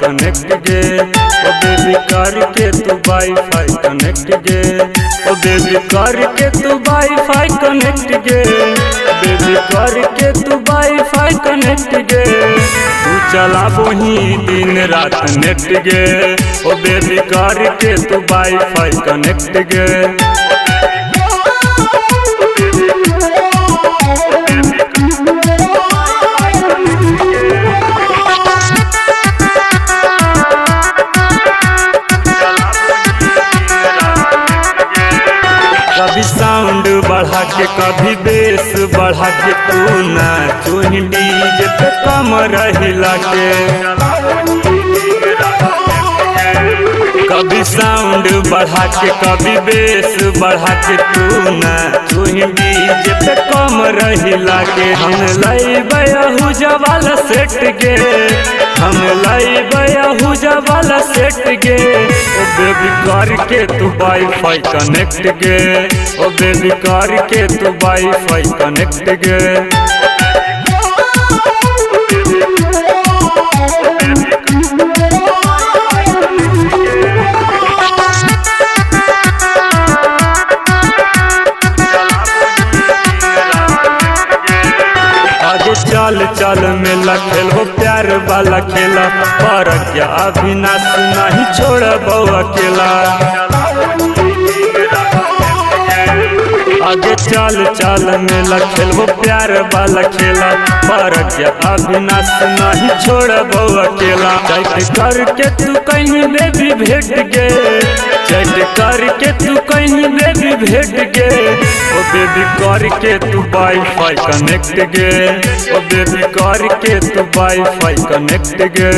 Connect गे, ओ baby करके तू वाईफाई कनेक्ट गे, ओ बेबी करके तू वाईफाई कनेक्ट गे, बेबी करके तू वाईफाई कनेक्ट गे, तू चलाबो ही दिन रात नेट गे, ओ बेबी करके तू वाईफाई कनेक्ट गे। कभी साउंड बढ़ा के कभी बेस बढ़ा के तू नाचो ही डीजे पे कमर हिला के, कभी साउंड बढ़ा के कभी बेस बढ़ा के तू नाचो ही डीजे पे कमर हिला के। हम लाइबे हुजा वाला सेट गे, हम लाइबे हुजा वाला सेट गे, ओ बेबी करके तू वाईफाई कनेक्ट गे, ओ बेबी करके तू वाईफाई कनेक्ट गे। चल चल मेला खेलो प्यार वाला खेला, पर क्या अविनाश नहीं छोड़ बउआ अकेला। आगे चल चल मेला खेलो प्यार वाला खेला, पर क्या अविनाश नहीं छोड़ बउआ अकेला। चैट करके तू कहीं बेबी भेट गे, चैट करके तू कहीं बेबी भेट गे, ओ बेबी करके तू वाईफाई कनेक्ट गे, ओ बेबी करके तू वाईफाई कनेक्ट गे।